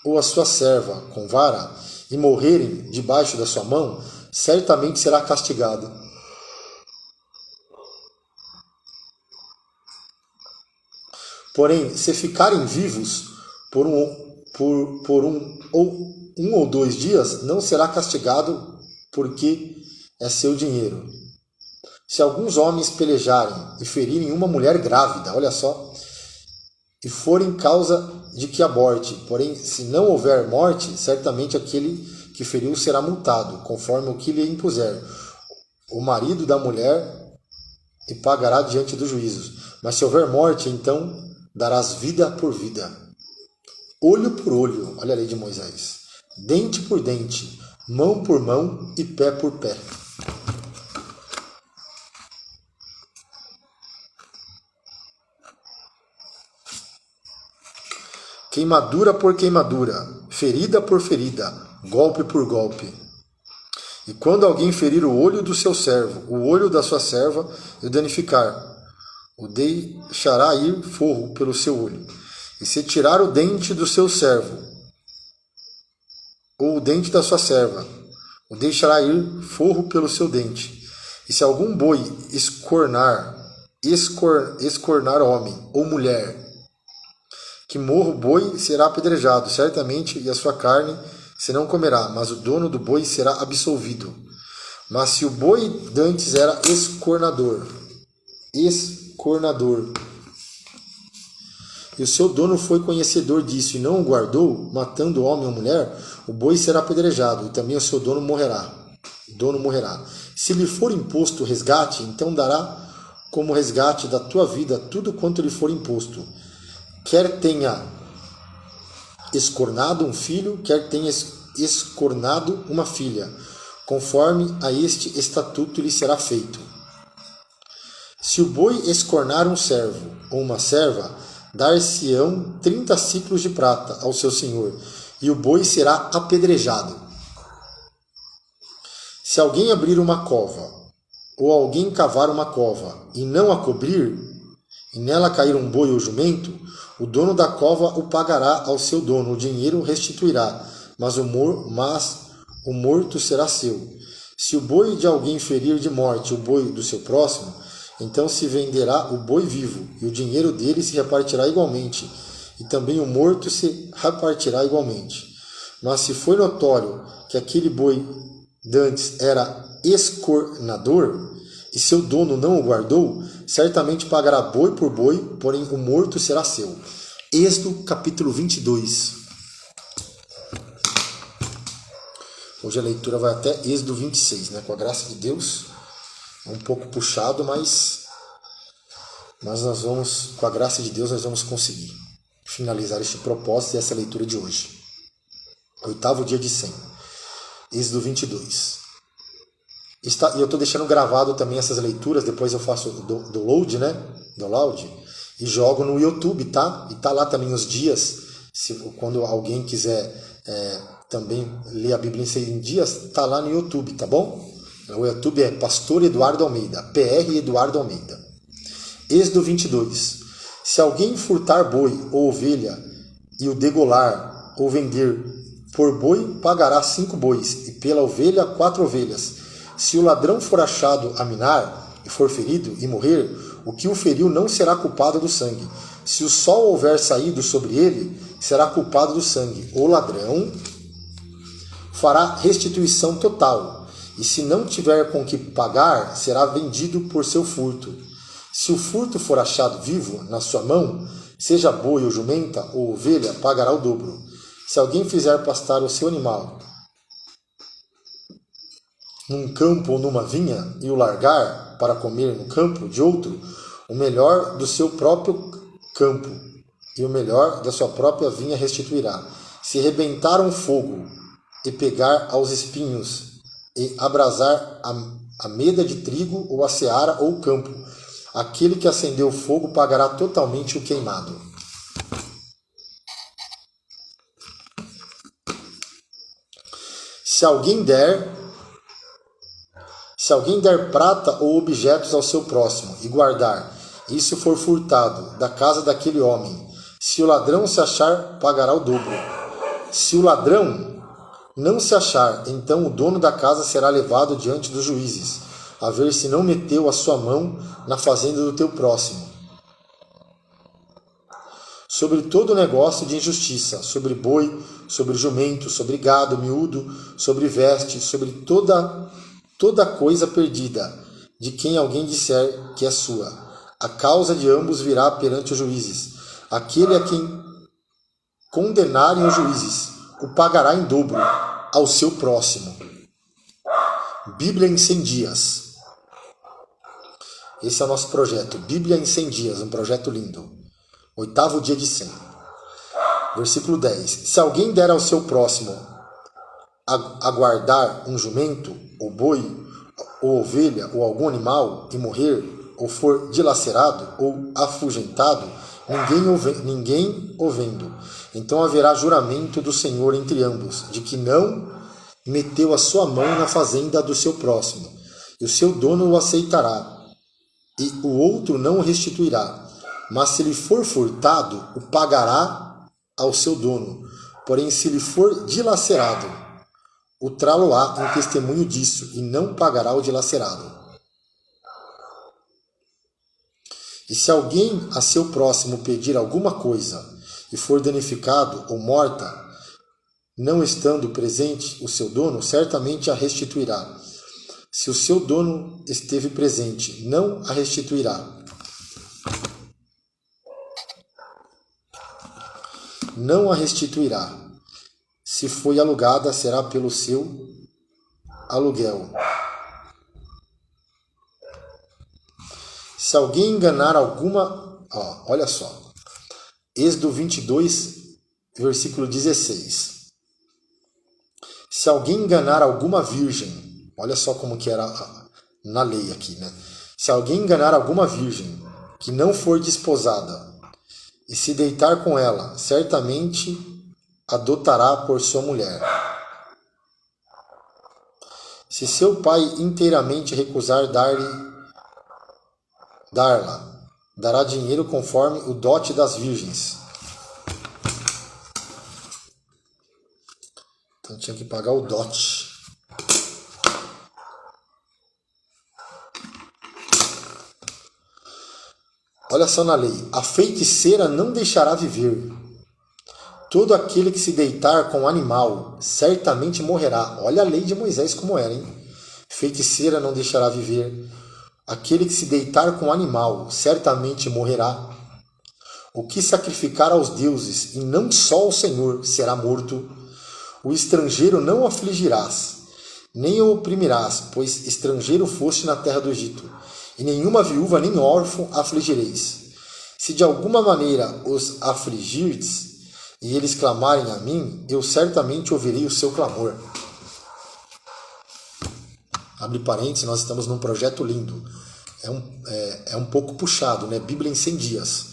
Speaker 1: ou a sua serva com vara e morrerem debaixo da sua mão, certamente será castigado. Porém, se ficarem vivos por um ou 2 dias, não será castigado, porque é seu dinheiro. Se alguns homens pelejarem e ferirem uma mulher grávida, olha só, e forem causa de que aborte, porém, se não houver morte, certamente aquele que feriu será multado, conforme o que lhe impuser o marido da mulher, e pagará diante dos juízos. Mas se houver morte, então darás vida por vida, olho por olho, olha a lei de Moisés, dente por dente, mão por mão e pé por pé. Queimadura por queimadura, ferida por ferida, golpe por golpe. E quando alguém ferir o olho do seu servo, o olho da sua serva, e o danificar, o deixará ir forro pelo seu olho. E se tirar o dente do seu servo, ou o dente da sua serva, o deixará ir forro pelo seu dente. E se algum boi escornar homem ou mulher, que morra o boi será apedrejado, certamente, e a sua carne se não comerá, mas o dono do boi será absolvido. Mas se o boi dantes era escornador, e o seu dono foi conhecedor disso e não o guardou, matando o homem ou mulher, o boi será apedrejado, e também o seu dono morrerá. Se lhe for imposto resgate, então dará como resgate da tua vida tudo quanto lhe for imposto. Quer tenha escornado um filho, quer tenha escornado uma filha, conforme a este estatuto lhe será feito. Se o boi escornar um servo ou uma serva, dar-se-ão 30 siclos de prata ao seu senhor, e o boi será apedrejado. Se alguém abrir uma cova, ou alguém cavar uma cova, e não a cobrir, e nela cair um boi ou jumento, o dono da cova o pagará ao seu dono, o dinheiro restituirá, mas o morto será seu. Se o boi de alguém ferir de morte o boi do seu próximo, então se venderá o boi vivo, e o dinheiro dele se repartirá igualmente, e também o morto se repartirá igualmente. Mas se foi notório que aquele boi dantes era escornador, e seu dono não o guardou, certamente pagará boi por boi, porém o morto será seu. Êxodo capítulo 22. Hoje a leitura vai até Êxodo 26, né? Com a graça de Deus. É um pouco puxado, mas nós vamos, com a graça de Deus, nós vamos conseguir finalizar este propósito e essa leitura de hoje. 8º dia de 100. Êxodo 22. E eu estou deixando gravado também essas leituras, depois eu faço download, né? Download, e jogo no YouTube, tá? E tá lá também os dias, quando alguém quiser também ler a Bíblia em 100 dias, tá lá no YouTube, tá bom? O YouTube é Pastor Eduardo Almeida, PR Eduardo Almeida. Êxodo 22. Se alguém furtar boi ou ovelha e o degolar ou vender por boi, pagará 5 bois, e pela ovelha 4 ovelhas. Se o ladrão for achado a minar e for ferido e morrer, o que o feriu não será culpado do sangue. Se o sol houver saído sobre ele, será culpado do sangue. O ladrão fará restituição total, e se não tiver com que pagar, será vendido por seu furto. Se o furto for achado vivo na sua mão, seja boi ou jumenta ou ovelha, pagará o dobro. Se alguém fizer pastar o seu animal num campo ou numa vinha e o largar para comer no campo de outro, o melhor do seu próprio campo e o melhor da sua própria vinha restituirá. Se rebentar um fogo e pegar aos espinhos e abrasar a meda de trigo ou a seara ou o campo, aquele que acendeu o fogo pagará totalmente o queimado. Se alguém der prata ou objetos ao seu próximo e guardar, e isso for furtado da casa daquele homem, se o ladrão se achar, pagará o dobro. Se o ladrão não se achar, então o dono da casa será levado diante dos juízes, a ver se não meteu a sua mão na fazenda do teu próximo. Sobre todo negócio de injustiça, sobre boi, sobre jumento, sobre gado miúdo, sobre veste, sobre toda coisa perdida, de quem alguém disser que é sua. A causa de ambos virá perante os juízes. Aquele a quem condenarem os juízes, o pagará em dobro ao seu próximo. Bíblia em 100 dias. Esse é o nosso projeto. Bíblia em 100 dias, um projeto lindo. 8º dia de 100. Versículo 10. Se alguém der ao seu próximo a guardar um jumento, ou boi, ou ovelha, ou algum animal, e morrer, ou for dilacerado, ou afugentado, ninguém o vendo. Então haverá juramento do Senhor entre ambos, de que não meteu a sua mão na fazenda do seu próximo, e o seu dono o aceitará, e o outro não o restituirá. Mas se lhe for furtado, o pagará ao seu dono. Porém, se lhe for dilacerado, o trá-lo-á em testemunho disso, e não pagará o dilacerado. E se alguém a seu próximo pedir alguma coisa, e for danificado ou morta, não estando presente o seu dono, certamente a restituirá. Se o seu dono esteve presente, não a restituirá. Não a restituirá. Se foi alugada, será pelo seu aluguel. Se alguém enganar alguma... olha só. Êxodo 22, versículo 16. Se alguém enganar alguma virgem, olha só como que era na lei aqui, né? Se alguém enganar alguma virgem que não for desposada e se deitar com ela, certamente adotará por sua mulher. Se seu pai inteiramente recusar dar-la, dará dinheiro conforme o dote das virgens. Então tinha que pagar o dote. Olha só na lei. A feiticeira não deixará viver. Todo aquele que se deitar com um animal certamente morrerá. Olha a lei de Moisés como era, hein? Feiticeira não deixará viver. Aquele que se deitar com um animal certamente morrerá. O que sacrificar aos deuses, e não só ao Senhor, será morto. O estrangeiro não afligirás, nem o oprimirás, pois estrangeiro foste na terra do Egito. E nenhuma viúva nem órfão afligireis. Se de alguma maneira os afligirdes, e eles clamarem a mim, eu certamente ouvirei o seu clamor. Abre parênteses, nós estamos num projeto lindo. É um pouco puxado, né? Bíblia em 100 dias.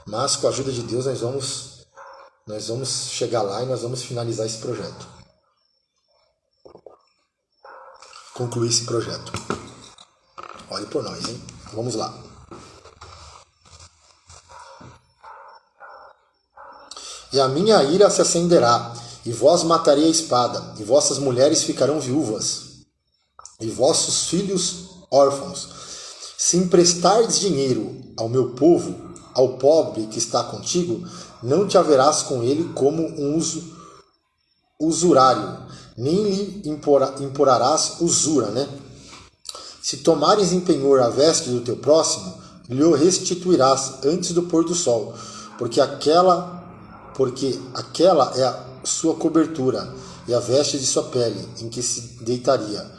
Speaker 1: Mas com a ajuda de Deus nós vamos chegar lá e nós vamos finalizar esse projeto. Concluir esse projeto. Olhe por nós, hein? Vamos lá. E a minha ira se acenderá, e vós matarei a espada, e vossas mulheres ficarão viúvas, e vossos filhos órfãos. Se emprestardes dinheiro ao meu povo, ao pobre que está contigo, não te haverás com ele como um usurário, nem lhe imporarás usura, né? Se tomares em penhor a veste do teu próximo, lhe o restituirás antes do pôr do sol, porque aquela é a sua cobertura e a veste de sua pele, em que se deitaria.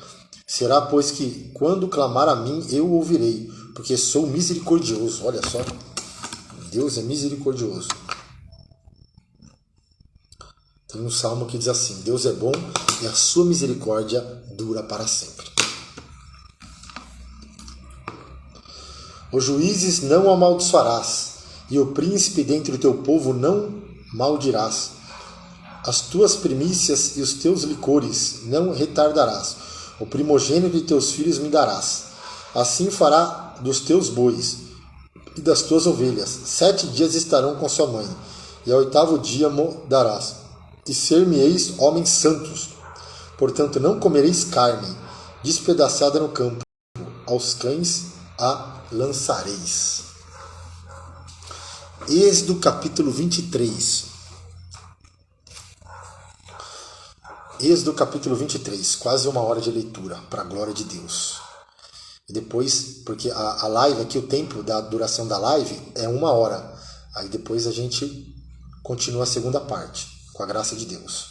Speaker 1: Será, pois, que, quando clamar a mim, eu ouvirei, porque sou misericordioso. Olha só, Deus é misericordioso. Tem um salmo que diz assim: Deus é bom e a sua misericórdia dura para sempre. Os juízes não amaldiçoarás, e o príncipe dentre o teu povo não maldirás. as tuas primícias e os teus licores não retardarás. O primogênito de teus filhos me darás. Assim fará dos teus bois e das tuas ovelhas. 7 dias estarão com sua mãe, e ao 8º dia darás. E ser-me-eis homens santos. Portanto, não comereis carne despedaçada no campo. Aos cães a lançareis. Êxodo capítulo 23. Êxodo capítulo 23, quase 1 hora de leitura, para a glória de Deus. E depois, porque a live aqui, o tempo da duração da live é 1 hora. Aí depois a gente continua a segunda parte, com a graça de Deus.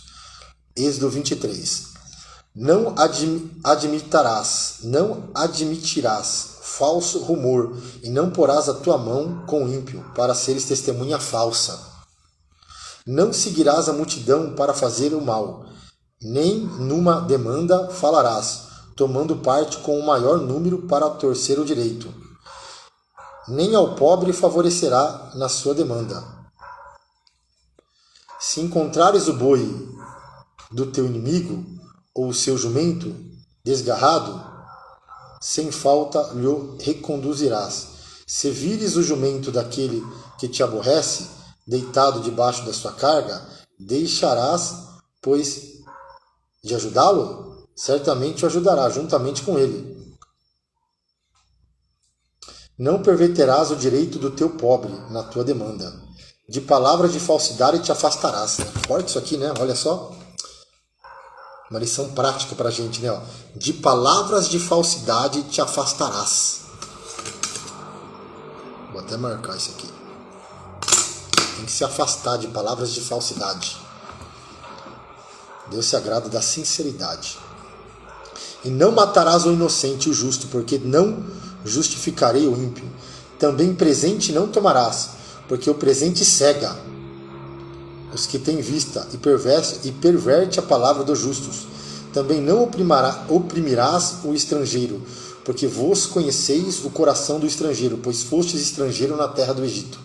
Speaker 1: Êxodo 23. Não admitirás falso rumor, e não porás a tua mão com o ímpio, para seres testemunha falsa. Não seguirás a multidão para fazer o mal, nem numa demanda falarás, tomando parte com o maior número para torcer o direito. Nem ao pobre favorecerá na sua demanda. Se encontrares o boi do teu inimigo, ou o seu jumento desgarrado, sem falta lhe reconduzirás. Se vires o jumento daquele que te aborrece, deitado debaixo da sua carga, deixarás, pois, de ajudá-lo? Certamente o ajudará, juntamente com ele. Não perverterás o direito do teu pobre na tua demanda. De palavras de falsidade te afastarás. Forte isso aqui, né? Olha só. Uma lição prática pra gente, né? De palavras de falsidade te afastarás. Vou até marcar isso aqui. Tem que se afastar de palavras de falsidade. Deus se agrada da sinceridade. E não matarás o inocente e o justo, porque não justificarei o ímpio. Também presente não tomarás, porque o presente cega os que têm vista e perverte a palavra dos justos. Também não oprimirás o estrangeiro, porque vos conheceis o coração do estrangeiro, pois fostes estrangeiro na terra do Egito.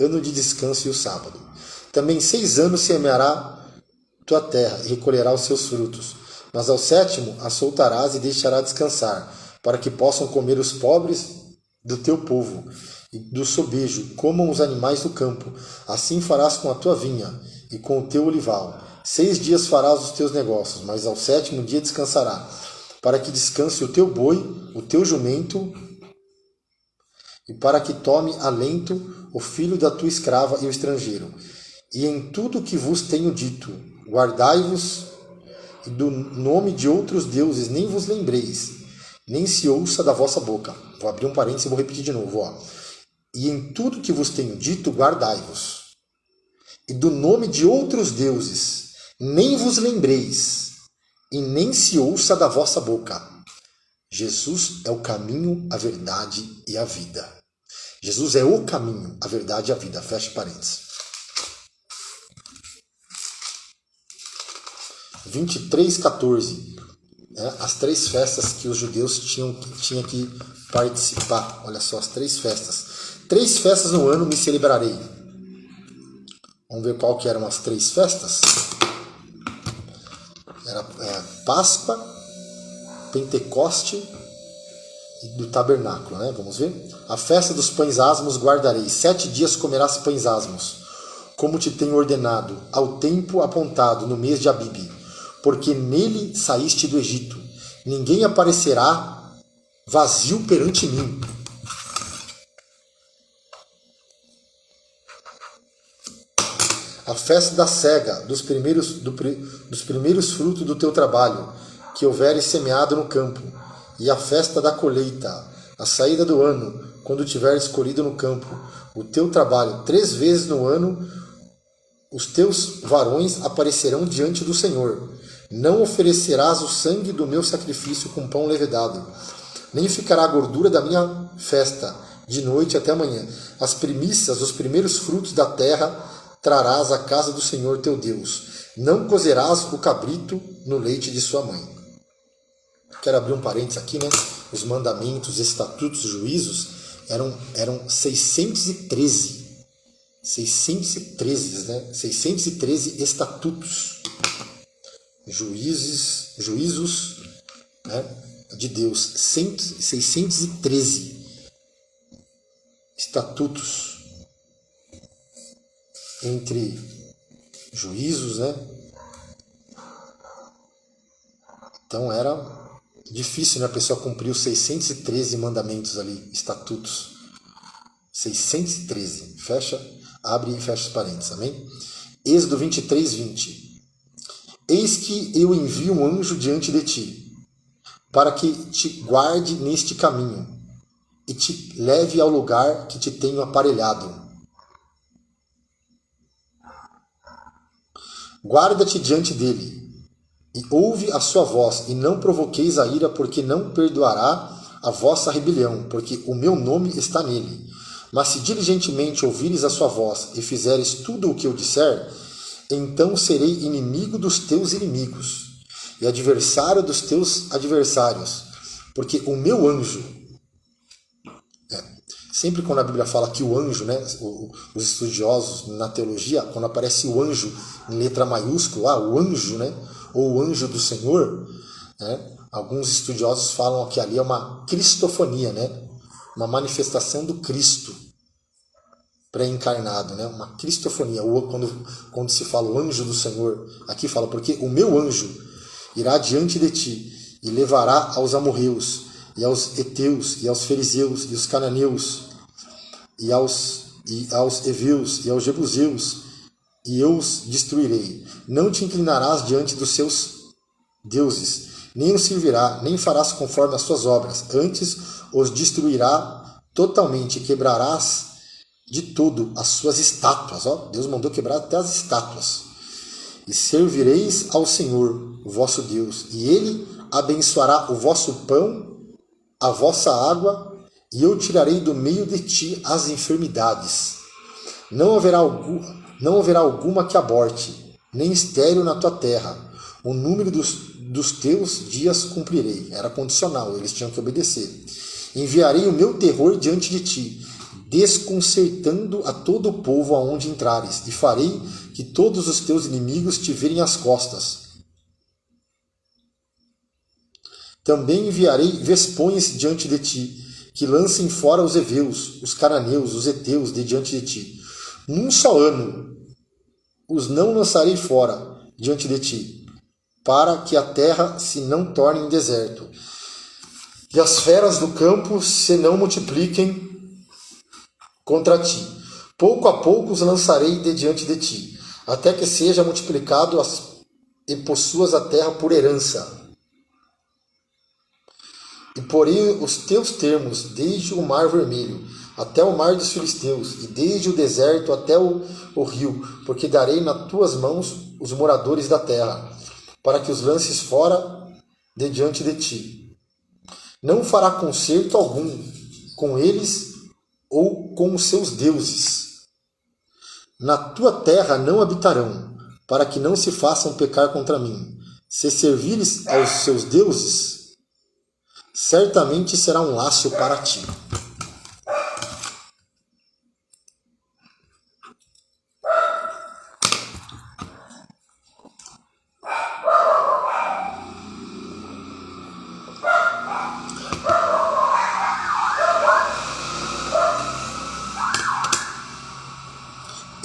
Speaker 1: Ano de descanso e o sábado. Também 6 anos semeará tua terra e recolherá os seus frutos. Mas ao 7º a soltarás e deixará descansar, para que possam comer os pobres do teu povo, e do sobejo comam os animais do campo. Assim farás com a tua vinha e com o teu olival. 6 dias farás os teus negócios, mas ao 7º dia descansará, para que descanse o teu boi, o teu jumento, e para que tome alento o filho da tua escrava e o estrangeiro. E em tudo que vos tenho dito, guardai-vos, e do nome de outros deuses nem vos lembreis, nem se ouça da vossa boca. Vou abrir um parênteses e vou repetir de novo. E em tudo que vos tenho dito, guardai-vos. E do nome de outros deuses nem vos lembreis, e nem se ouça da vossa boca. Jesus é o caminho, a verdade e a vida. Jesus é o caminho, a verdade e a vida. Feche parênteses. 23:14. As 3 festas que os judeus tinham que participar. Olha só, as 3 festas. 3 festas no ano me celebrarei. Vamos ver qual que eram as 3 festas. Era Páscoa, Pentecoste e do Tabernáculo, né? Vamos ver. A festa dos pães asmos guardarei. 7 dias comerás pães asmos, como te tenho ordenado, ao tempo apontado, no mês de Abibe, porque nele saíste do Egito. Ninguém aparecerá vazio perante mim. A festa da cega, dos primeiros frutos do teu trabalho, que houveres semeado no campo, e a festa da colheita, a saída do ano, quando tiveres colhido no campo o teu trabalho. 3 vezes no ano os teus varões aparecerão diante do Senhor. Não oferecerás o sangue do meu sacrifício com pão levedado, nem ficará a gordura da minha festa de noite até amanhã. As primícias, os primeiros frutos da terra, trarás à casa do Senhor teu Deus. Não cozerás o cabrito no leite de sua mãe. Quero abrir um parênteses aqui, né? Os mandamentos, estatutos, juízos eram 613. 613, né? 613 estatutos, juízos, né, de Deus. 613 estatutos entre juízos, né? Então era difícil, né, a pessoa cumprir os 613 mandamentos ali, estatutos. 613. Abre e fecha os parênteses, amém? Êxodo 23, 20. Eis que eu envio um anjo diante de ti, para que te guarde neste caminho, e te leve ao lugar que te tenho aparelhado. Guarda-te diante dele, e ouve a sua voz, e não provoqueis a ira, porque não perdoará a vossa rebelião, porque o meu nome está nele. Mas se diligentemente ouvires a sua voz, e fizeres tudo o que eu disser, então serei inimigo dos teus inimigos, e adversário dos teus adversários, porque o meu anjo... Sempre quando a Bíblia fala que o anjo, né, os estudiosos na teologia, quando aparece o anjo em letra maiúscula, o anjo, né, ou o anjo do Senhor, né, alguns estudiosos falam que ali é uma cristofonia, né, uma manifestação do Cristo pré-encarnado, né, uma cristofonia. Quando se fala o anjo do Senhor, aqui fala, porque o meu anjo irá diante de ti e levará aos amorreus, e aos heteus, e aos fariseus, e aos cananeus, e aos heveus, e aos jebuseus, e eu os destruirei. Não te inclinarás diante dos seus deuses, nem os servirá, nem farás conforme as suas obras. Antes os destruirá totalmente, e quebrarás de todo as suas estátuas. Ó, Deus mandou quebrar até as estátuas. E servireis ao Senhor, o vosso Deus, e Ele abençoará o vosso pão, a vossa água, e eu tirarei do meio de ti as enfermidades. Não haverá alguma que aborte, nem estéril na tua terra. O número dos teus dias cumprirei. Era condicional, eles tinham que obedecer. Enviarei o meu terror diante de ti, desconcertando a todo o povo aonde entrares, e farei que todos os teus inimigos te virem as costas. Também enviarei vespões diante de ti, que lancem fora os heveus, os cananeus, os heteus de diante de ti. Num só ano os não lançarei fora diante de ti, para que a terra se não torne em deserto, e as feras do campo se não multipliquem contra ti. Pouco a pouco os lançarei de diante de ti, até que seja multiplicado e possuas a terra por herança. E porei os teus termos desde o mar vermelho até o mar dos filisteus, e desde o deserto até o rio, porque darei nas tuas mãos os moradores da terra, para que os lances fora de diante de ti. Não fará concerto algum com eles ou com os seus deuses. Na tua terra não habitarão, para que não se façam pecar contra mim. Se servires aos seus deuses, certamente será um laço para ti.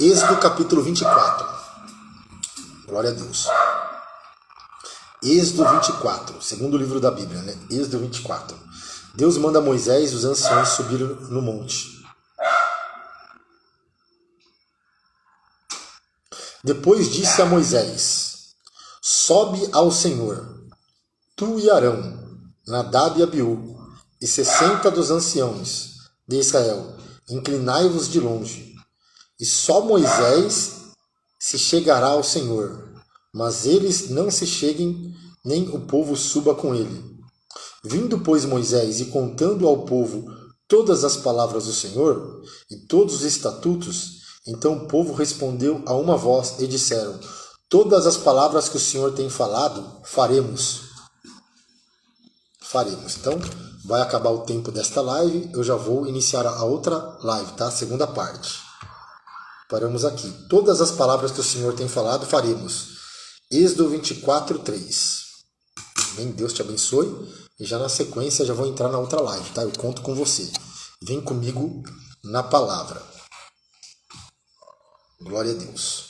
Speaker 1: Êxodo capítulo 24. Glória a Deus. Êxodo 24, segundo livro da Bíblia, né? Êxodo 24. Deus manda Moisés e os anciãos subir no monte. Depois disse a Moisés: sobe ao Senhor, tu e Arão, Nadab e Abiú, e 60 dos anciãos de Israel, inclinai-vos de longe. E só Moisés se chegará ao Senhor, mas eles não se cheguem, nem o povo suba com ele. Vindo, pois, Moisés e contando ao povo todas as palavras do Senhor e todos os estatutos, então o povo respondeu a uma voz e disseram: todas as palavras que o Senhor tem falado, faremos. Faremos. Então, vai acabar o tempo desta live, eu já vou iniciar a outra live, tá? A segunda parte. Paramos aqui. Todas as palavras que o Senhor tem falado, faremos. Êxodo 24, 3. Bem, Deus te abençoe. E já na sequência, já vou entrar na outra live, tá? Eu conto com você. Vem comigo na palavra. Glória a Deus.